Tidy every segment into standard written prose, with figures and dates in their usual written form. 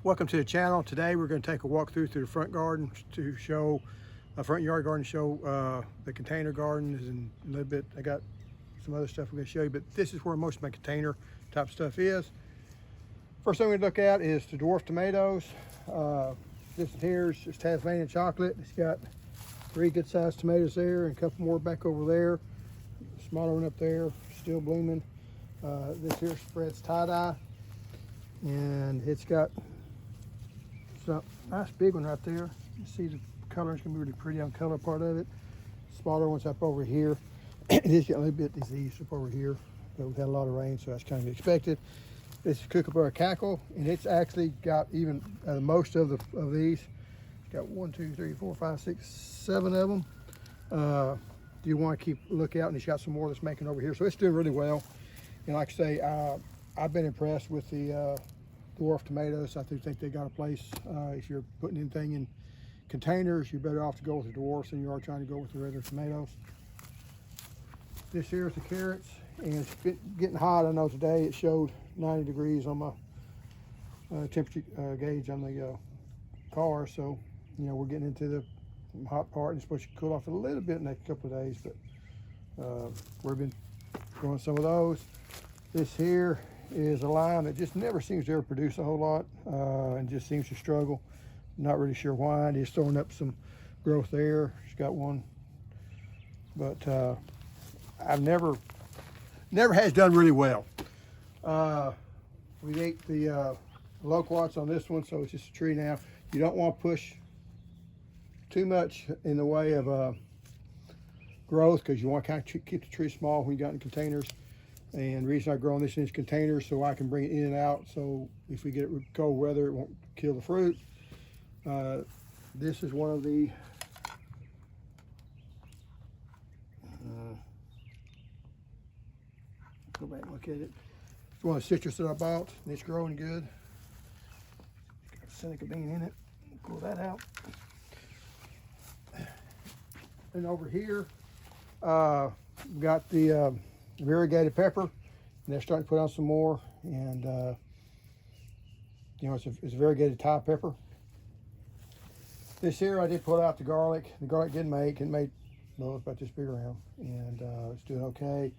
Welcome to the channel. Today we're going to take a walk through the front garden to show a front yard garden, show the container gardens, and a little bit. I got some other stuff we're going to show you, but this is where most of my container type stuff is. First thing we look at is the dwarf tomatoes. This here is just Tasmanian chocolate. It's got 3 good sized tomatoes there and a couple more back over there. Smaller one up there, still blooming. This here spreads tie-dye, and it's got some nice big one right there. You see the color is going to be really pretty on the color part of it. Smaller ones up over here. It is got a little bit disease up over here, but we've had a lot of rain, so that's kind of expected. This is Kookaburra Cackle, and it's actually got even most of these. It's got 1, 2, 3, 4, 5, 6, 7 of them. You want to keep a lookout, and it's got some more that's making over here, so it's doing really well. And like I say, I've been impressed with the dwarf tomatoes. I do think they got a place. If you're putting anything in containers, you're better off to go with the dwarfs than you are trying to go with the regular tomatoes. This here is the carrots, and it's getting hot. I know today it showed 90 degrees on my temperature gauge on the car, so you know we're getting into the hot part, and it's supposed to cool off a little bit in the next couple of days, but we've been growing some of those. This here is a lime that just never seems to ever produce a whole lot, and just seems to struggle. Not really sure why. It's throwing up some growth there. It's got one, but I've never has done really well. We ate the loquats on this one, so it's just a tree now. You don't want to push too much in the way of growth, because you want to kind of keep the tree small when you got in containers. And the reason I'm growing this in these containers so I can bring it in and out, so if we get cold weather it won't kill the fruit. This is one of the go back and look at it. It's one of the citrus that I bought, and it's growing good. Got a Seneca bean in it. Pull that out. And over here, we've got the variegated pepper, and they're starting to put on some more. And you know, it's a variegated Thai pepper. This here, I did pull out the garlic. The garlic didn't make. It made, well, it's about this big around, and it's doing okay.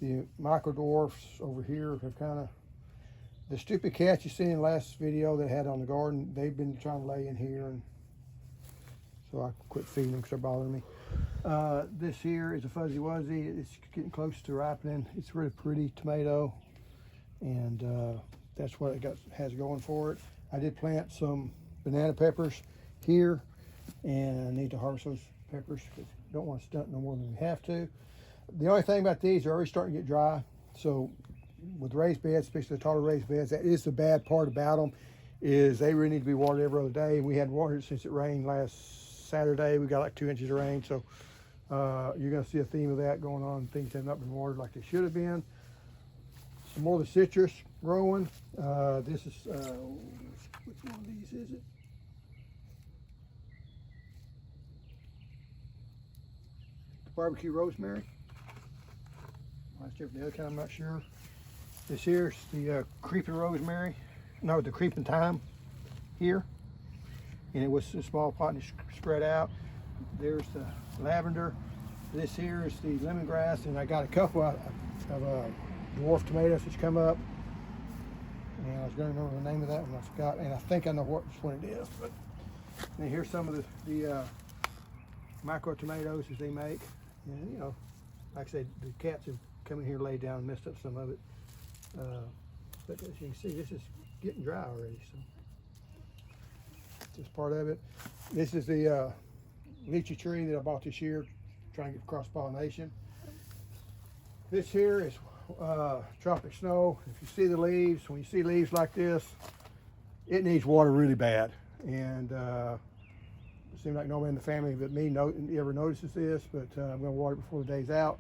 The micro dwarfs over here have kind of, the stupid cats you seen in the last video that I had on the garden, they've been trying to lay in here, and so I quit feeding them because they're bothering me. This here is a fuzzy wuzzy. It's getting close to ripening. It's a really pretty tomato, and that's what it has going for it. I did plant some banana peppers here, and I need to harvest those peppers because I don't want to stunt no more than we have to. The only thing about these, they're already starting to get dry. So with raised beds, especially the taller raised beds, that is the bad part about them, is they really need to be watered every other day. And we hadn't watered since it rained last Saturday. We got like 2 inches of rain. So you're going to see a theme of that going on. Things have not been watered like they should have been. Some more of the citrus growing. This is, which one of these is it? Barbecue rosemary. That's different than the other kind, I'm not sure. This here's the creeping rosemary. No, the creeping thyme here. And it was a small pot and it's spread out. There's the lavender. This here is the lemongrass, and I got a couple of dwarf tomatoes that's come up. And I was going to remember the name of that one, I forgot, and I think I know which one it is. But and here's some of the micro tomatoes as they make. And you know, like I said, the cats have come in here, laid down, and messed up some of it. But as you can see, this is getting dry already. So this is part of it. This is the lychee tree that I bought this year, trying to get cross pollination. This here is tropic snow. If you see the leaves, when you see leaves like this, it needs water really bad. And it seems like nobody in the family but me ever notices this, but I'm going to water it before the day's out,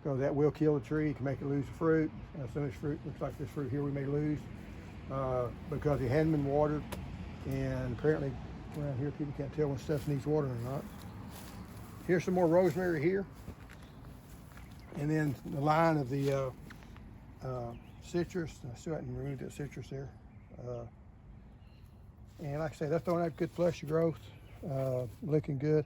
because that will kill the tree. It can make it lose the fruit. Some of this fruit looks like this fruit here we may lose because it hadn't been watered. And apparently around here people can't tell when stuff needs water or not. Here's some more rosemary here. And then the line of the citrus. I still haven't removed that citrus there. And like I say, they're throwing out good flush of growth, looking good.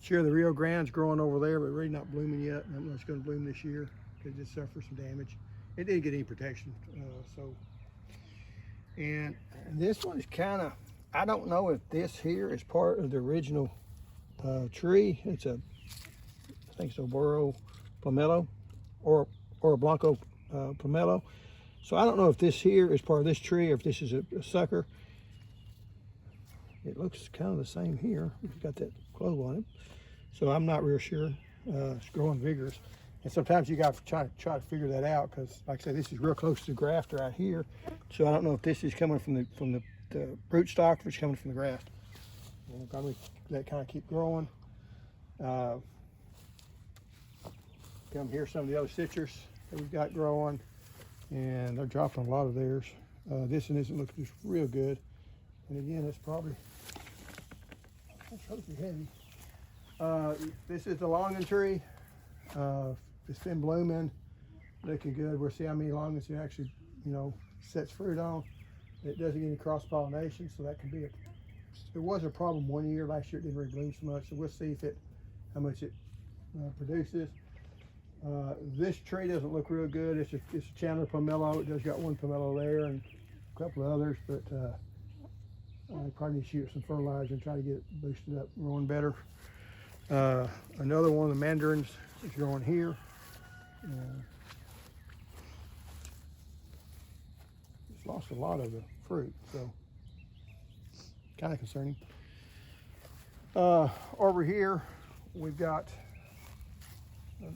Sure, the Rio Grande's growing over there, but really not blooming yet. I don't know if it's going to bloom this year. It just suffered some damage. It didn't get any protection, And this one is kind of, I don't know if this here is part of the original tree. It's I think it's a Burro pomelo or a Blanco pomelo. So I don't know if this here is part of this tree or if this is a sucker. It looks kind of the same here. It's got that clove on it. So I'm not real sure. It's growing vigorous. And sometimes you got to try to figure that out because, like I said, this is real close to the graft right here. So I don't know if this is coming from the root stock or it's coming from the graft. We'll probably let it kind of keep growing. Come here, some of the other citrus that we've got growing, and they're dropping a lot of theirs. This one isn't looking just real good. And again, it's probably heavy. This is the longan tree. It's been blooming, looking good. We'll see how many longans it actually, sets fruit on. It doesn't get any cross pollination, so that can be it was a problem one year. Last year it didn't really bloom so much, so we'll see how much it produces. This tree doesn't look real good. It's a Chandler pomelo. It does got one pomelo there and a couple of others, but I probably need to shoot some fertilizer and try to get it boosted up, growing better. Another one of the mandarins is growing here. It's lost a lot of the fruit, so kind of concerning. Over here, we've got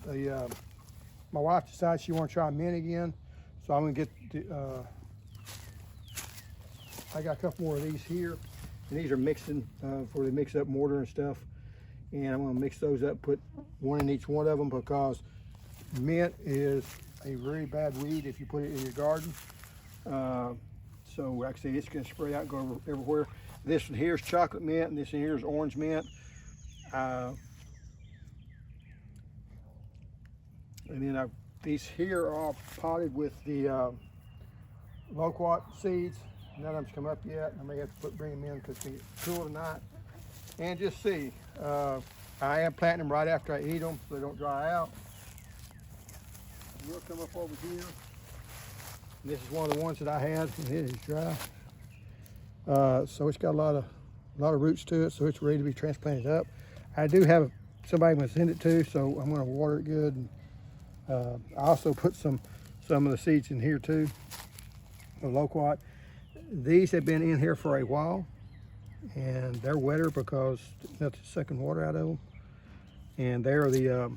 my wife decided she wants to try mint again, so I'm gonna get I got a couple more of these here, and these are mixing before they mix up mortar and stuff. And I'm gonna mix those up, put one in each one of them, because mint is a very bad weed if you put it in your garden. So actually it's gonna spray out and go everywhere. This one here is chocolate mint, and this one here is orange mint. And then these here are all potted with the loquat seeds. None of them's come up yet. I may have to bring them in because it's cool tonight. And just see, I am planting them right after I eat them so they don't dry out. We'll come up over here. And this is one of the ones that I had, and it is dry. So it's got a lot of roots to it, so it's ready to be transplanted up. I do have somebody I'm going to send it to, so I'm going to water it good. And, I also put some of the seeds in here too, of loquat. These have been in here for a while, and they're wetter because that's sucking water out of them. And they're the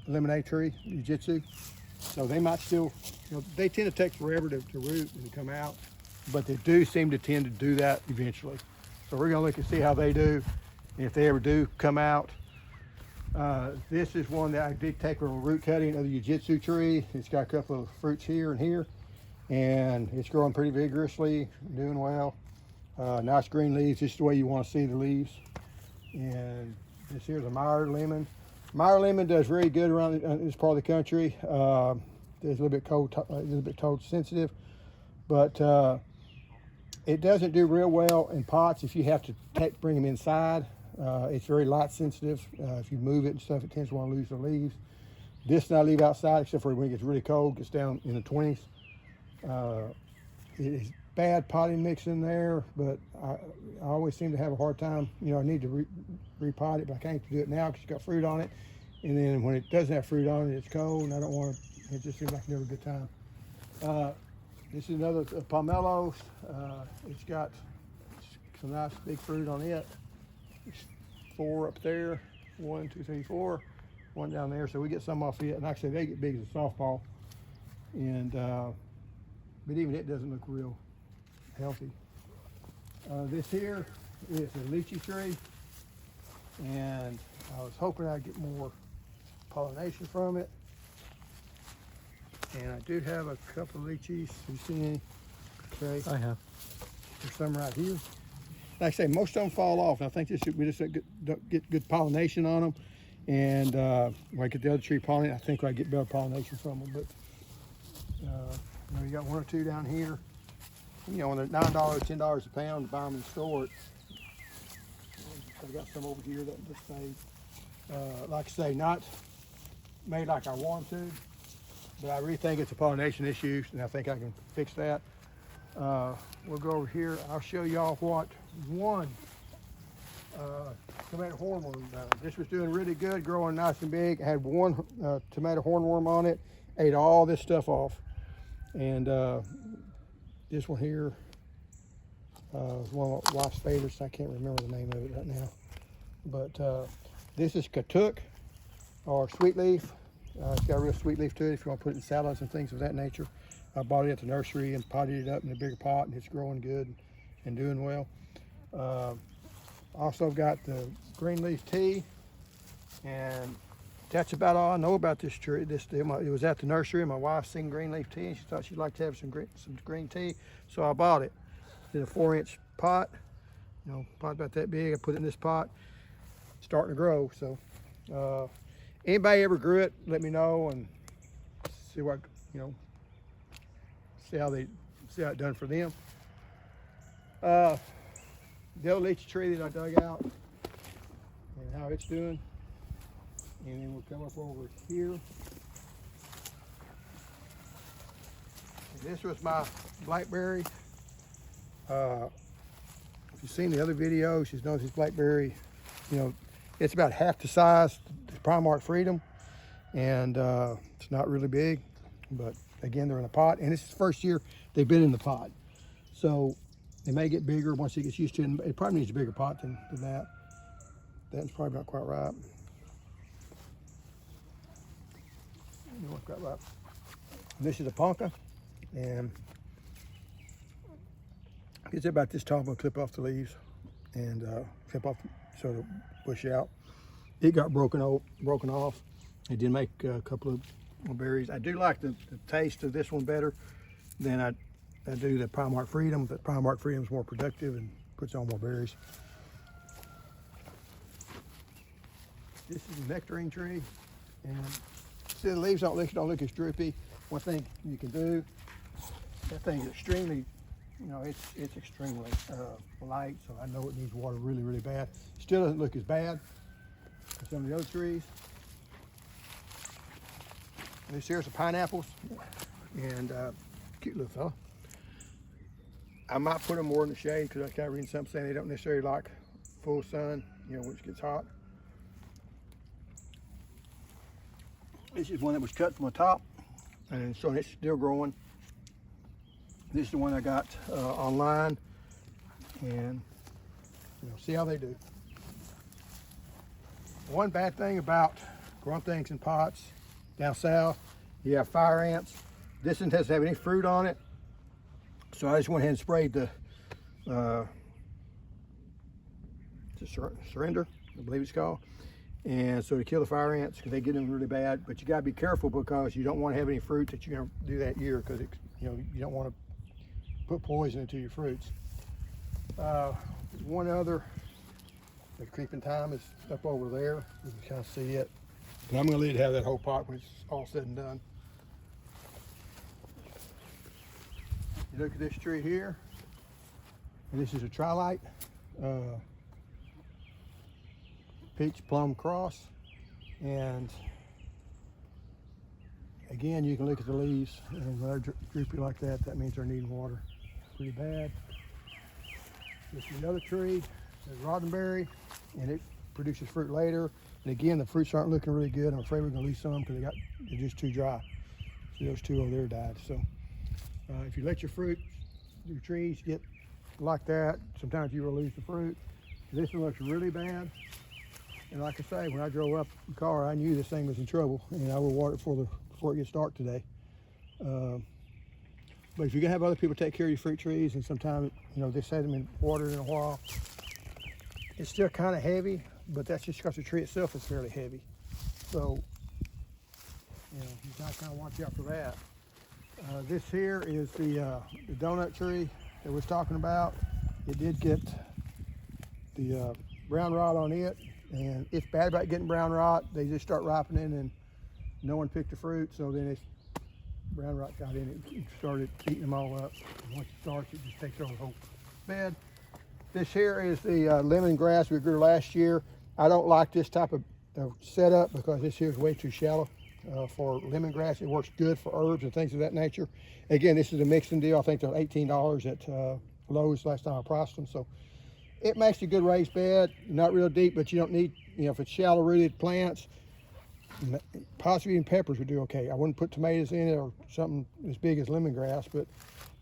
lemonade tree, jiu-jitsu. So they might still, they tend to take forever to root and come out, but they do seem to tend to do that eventually. So we're gonna look and see how they do, and if they ever do come out. This is one that I did take a root cutting of the jiu-jitsu tree. It's got a couple of fruits here and here, and it's growing pretty vigorously, doing well. Nice green leaves, just the way you want to see the leaves. And this here's a meyer lemon. Meyer lemon does very good around this part of the country. It's a little bit cold sensitive, but it doesn't do real well in pots if you have to bring them inside. It's very light sensitive. If you move it and stuff, it tends to want to lose the leaves. This I leave outside, except for when it gets really cold, gets down in the 20s. It is bad potting mix in there, but I always seem to have a hard time. I need to repot it, but I can't do it now because it's got fruit on it. And then when it doesn't have fruit on it, it's cold, and I don't want to. It just seems like never a good time. This is another pomelos. It's got some nice big fruit on it. There's 4 up there. 1, 2, 3, 4. 1 down there. So we get some off it, and actually they get big as a softball. And but even it doesn't look real healthy. This here is a lychee tree, and I was hoping I'd get more pollination from it. And I do have a couple of lychees. Have you seen any? Okay. I have. There's some right here. Like I say, most of them fall off. And I think we just get good pollination on them. And when I get the other tree pollinated, I think I get better pollination from them. But You know, you got one or two down here. You know, when they're $9, $10 a pound to buy them and store it. I've got some over here that just say, like I say, not made like I want to, but I really think it's a pollination issue, and I think I can fix that. We'll go over here. I'll show y'all what one tomato hornworm does. This was doing really good, growing nice and big. I had one tomato hornworm on it, ate all this stuff off. And this one here is one of my wife's favorites. I can't remember the name of it right now. But this is katuk, or sweet leaf. It's got a real sweet leaf to it if you want to put it in salads and things of that nature. I bought it at the nursery and potted it up in a bigger pot, and it's growing good and doing well. Also got the green leaf tea, and that's about all I know about this tree. It was at the nursery, and my wife seen green leaf tea, and she thought she'd like to have some green tea, so I bought it. Did a 4-inch pot, you know, pot about that big. I put it in this pot, starting to grow. So anybody ever grew it, let me know and see what, you know, see how it done for them. The other lychee tree that I dug out and how it's doing. And then we'll come up over here. And this was my blackberry. If you've seen the other videos, you know this blackberry, you know, it's about half the size of Primark Freedom, and it's not really big, but again, they're in a pot, and this is the first year they've been in the pot. So they may get bigger once it gets used to it. It probably needs a bigger pot than that. That's probably not quite right. Not quite right. This is a ponca, and it's about this tall. I'm gonna clip off the leaves and clip off so it'll push out. It got broken off. It did make a couple of berries. I do like the taste of this one better than I do the Primark Freedom, but Primark Freedom is more productive and puts on more berries. This is a nectarine tree, and see the leaves don't look as droopy. One thing you can do, that thing is extremely, you know, it's extremely light, so I know it needs water really, really bad. Still doesn't look as bad as some of the other trees. This here's the pineapples, and cute little fella. I might put them more in the shade because I was kind of reading something saying they don't necessarily like full sun, you know, when it gets hot. This is one that was cut from the top, and so it's still growing. This is the one I got online, and you know, see how they do. One bad thing about growing things in pots down south, you have fire ants. This one doesn't have any fruit on it, so I just went ahead and sprayed the surrender, I believe it's called. And so to kill the fire ants, because they get them really bad. But you got to be careful because you don't want to have any fruit that you're going to do that year, because you know, you don't want to put poison into your fruits. One other, the creeping thyme is up over there. You can kind of see it. And I'm going to let it have that whole pot when it's all said and done. You look at this tree here, and this is a trilite. Peach plum cross, and again, you can look at the leaves, and when they're droopy like that, that means they're needing water pretty bad. This is another tree, it's roddenberry, and it produces fruit later. And again, the fruits aren't looking really good. I'm afraid we're going to lose some because they're just too dry. See, those two over there died. So if you let your trees get like that, sometimes you will lose the fruit. This one looks really bad. And like I say, when I drove up the car, I knew this thing was in trouble, and I will water it before it gets dark today. But if you're gonna have other people take care of your fruit trees, and sometimes, you know, this hasn't been watered in a while, it's still kind of heavy, but that's just because the tree itself is fairly heavy. So, you know, you gotta kind of watch out for that. This here is the donut tree that we was talking about. It did get the brown rot on it. And it's bad about getting brown rot. They just start ripening and no one picked the fruit, so then brown rot got in it and started eating them all up. And once it starts, it just takes over the whole bed. This here is the lemongrass we grew last year. I don't like this type of setup because this here is way too shallow for lemongrass. It works good for herbs and things of that nature. Again, this is a mixing deal. I think they're $18 at Lowe's last time I priced them. So it makes a good raised bed, not real deep, but you don't need, you know, if it's shallow rooted plants, possibly even peppers would do okay. I wouldn't put tomatoes in it or something as big as lemongrass, but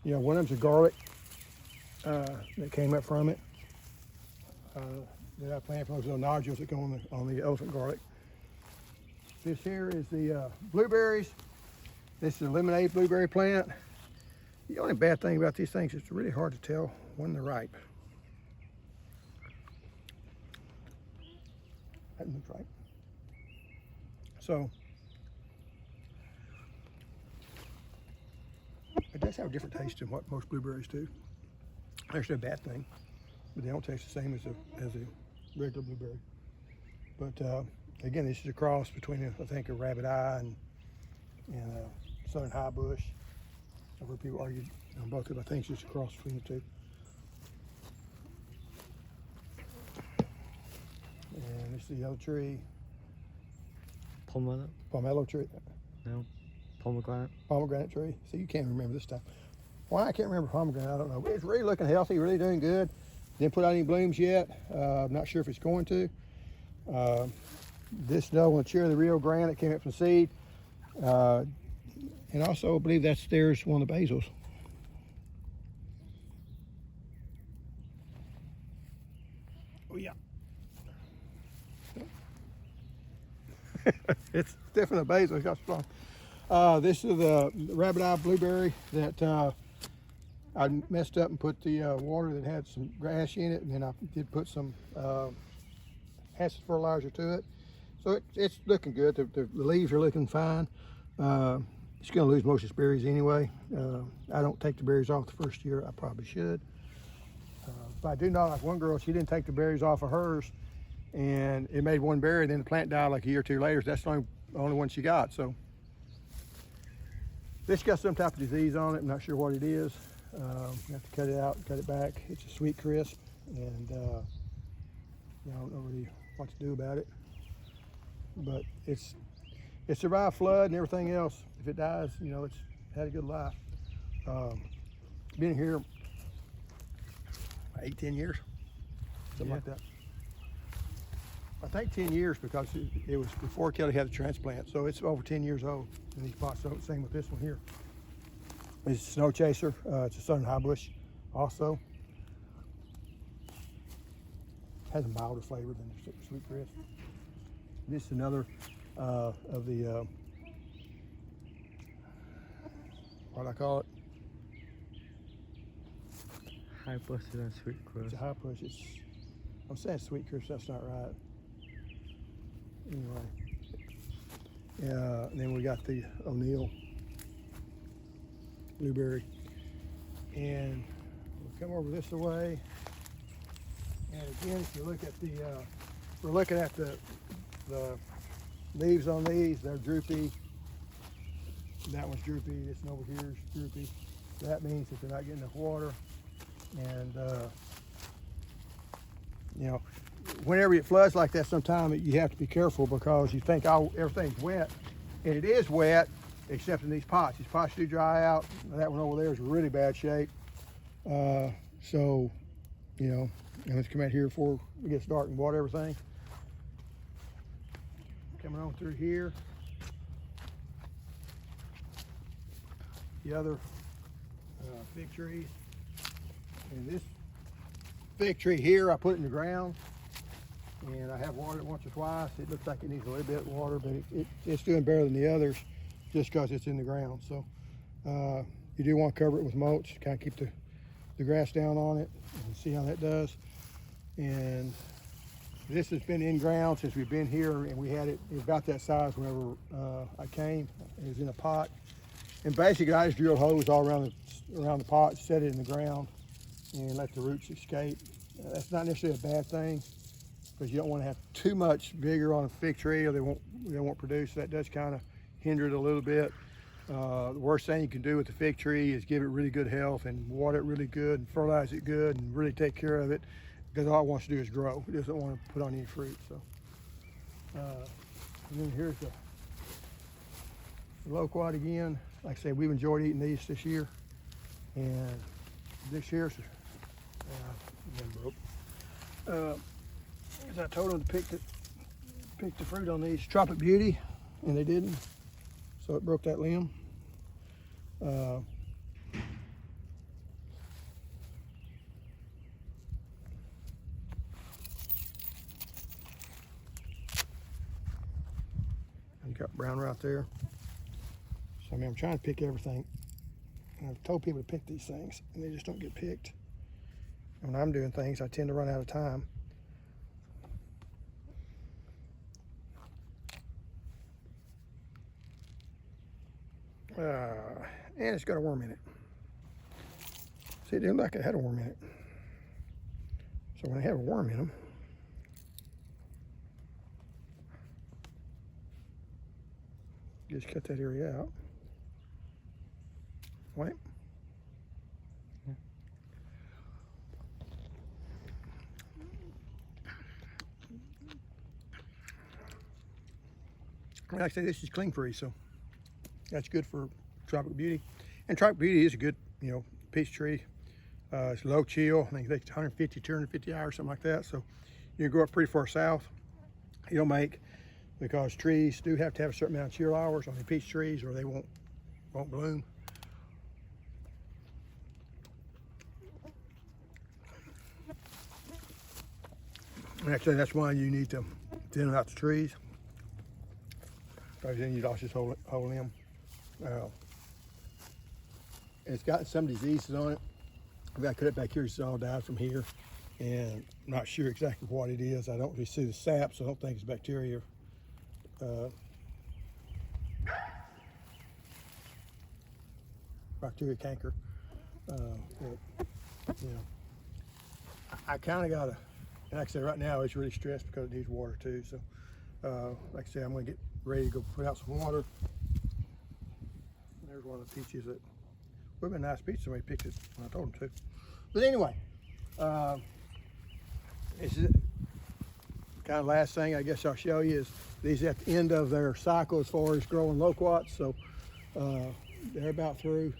you know, one of them's a garlic that came up from it that I planted from those little nodules that go on the elephant garlic. This here is the blueberries. This is a lemonade blueberry plant. The only bad thing about these things is it's really hard to tell when they're ripe. That looks ripe. So it does have a different taste than what most blueberries do. That's a bad thing, but they don't taste the same as a regular blueberry. But again, this is a cross between, I think, a rabbit eye and a southern high bush. I've heard people argue on both of them. I think it's just a cross between the two. And this is the other tree. Pomelo tree. No, pomegranate. Pomegranate tree. See, you can't remember this time. Why I can't remember pomegranate, I don't know. But it's really looking healthy, really doing good. Didn't put out any blooms yet. I'm not sure if it's going to. This another one, cherry of the Rio Grande that came up from seed. And also, I believe there's one of the basils. Oh yeah. It's definitely a basil. It's got strong. This is the rabbit eye blueberry that I messed up and put the water that had some grass in it, and then I did put some acid fertilizer to it. So it's looking good. The leaves are looking fine. It's going to lose most of its berries anyway. I don't take the berries off the first year. I probably should. But I do know, like one girl, she didn't take the berries off of hers, and it made one berry, and then the plant died like a year or two later. That's the only one she got. So this got some type of disease on it. I'm not sure what it is. You have to cut it out and cut it back. It's a sweet crisp, and I don't know really what to do about it. But it survived flood and everything else. If it dies, you know, it's had a good life. Been here 8-10 years, something like that. I think 10 years because it was before Kelly had the transplant, so it's over 10 years old in these pots. So same with this one here. It's a snow chaser. It's a southern high bush also. Has a milder flavor than the sweet crisp. This is another of the, what I call it? High bush and sweet crisp. It's a high bush. I'm saying sweet crisp, that's not right. Anyway. And then we got the O'Neill blueberry. And we'll come over this way. And again, if you look at the, we're looking at the leaves on these, they're droopy. That one's droopy, this one over here is droopy. That means that they're not getting enough water. And, you know, whenever it floods like that, sometimes you have to be careful because you think everything's wet. And it is wet, except in these pots. These pots do dry out. That one over there is really bad shape. So, you know, and let's come out here before it gets dark and water everything. Coming on through here. The other fig trees. And this fig tree here, I put in the ground. And I have watered it once or twice. It looks like it needs a little bit of water, but it's doing better than the others just because it's in the ground. So you do want to cover it with mulch, kind of keep the grass down on it and see how that does. And this has been in ground since we've been here, and we had it about that size whenever I came. It was in a pot. And basically I just drilled holes all around the pot, set it in the ground, and let the roots escape. That's not necessarily a bad thing, because you don't want to have too much vigor on a fig tree or they won't produce. That does kind of hinder it a little bit. The worst thing you can do with the fig tree is give it really good health and water it really good and fertilize it good and really take care of it, because all it wants to do is grow. It doesn't want to put on any fruit. So, and then here's the loquat again. Like I said, we've enjoyed eating these this year, and this year's as I told them to pick the fruit on these Tropic Beauty, and they didn't, so it broke that limb. You got brown right there. So I mean, I'm trying to pick everything. And I've told people to pick these things, and they just don't get picked. When I'm doing things, I tend to run out of time. And it's got a worm in it. See, it didn't look like it had a worm in it. So when they have a worm in them, just cut that area out. Wait. Like I say, this is cling free, so that's good for Tropical Beauty. And Tropical Beauty is a good, peach tree. It's low chill. I think it's 150, 250 hours, something like that. So you can go up pretty far south. You'll make, because trees do have to have a certain amount of chill hours on the peach trees, or they won't bloom. And actually, that's why you need to thin out the trees, because then you lost this whole limb. It's got some diseases on it. I've got to cut it back here. It's all died from here, and I'm not sure exactly what it is. I don't really see the sap, so I don't think it's bacteria. Bacteria canker. I kind of got to, and like I said, right now it's really stressed because it needs water too. So, like I said, I'm going to get ready to go put out some water. There's one of the peaches that would have been a nice peach. Somebody picked it when I told them to. But anyway, it's kind of last thing I guess I'll show you is these at the end of their cycle as far as growing loquats. So they're about through.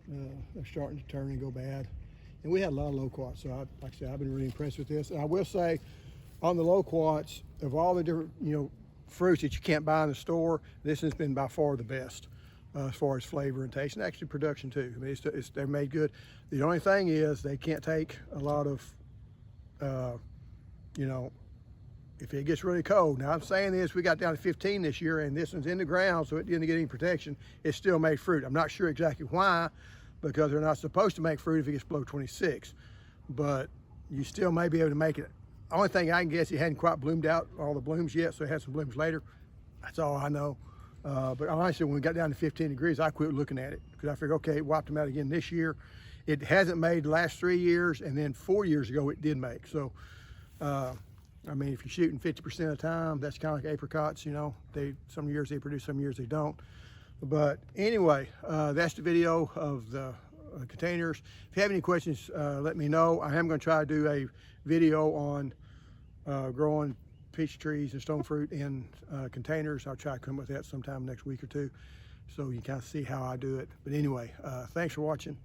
They're starting to turn and go bad. And we had a lot of loquats, so like I said, I've been really impressed with this. And I will say, on the loquats, of all the different fruits that you can't buy in the store, this has been by far the best as far as flavor and taste, and actually production too. I mean, they're made good. The only thing is they can't take a lot of, if it gets really cold. Now I'm saying this, we got down to 15 this year, and this one's in the ground, so it didn't get any protection. It still made fruit. I'm not sure exactly why, because they're not supposed to make fruit if it gets below 26, but you still may be able to make it. Only thing I can guess, it hadn't quite bloomed out all the blooms yet, so it had some blooms later. That's all I know. But honestly, when we got down to 15 degrees, I quit looking at it, because I figured, okay, it wiped them out again this year. It hasn't made the last 3 years, and then 4 years ago it did make. So, I mean, if you're shooting 50% of the time, that's kind of like apricots, some years they produce, some years they don't. But anyway, that's the video of the containers. If you have any questions, let me know. I am going to try to do a video on growing peach trees and stone fruit in containers. I'll try to come with that sometime next week or two, so you kind of see how I do it. But anyway, thanks for watching.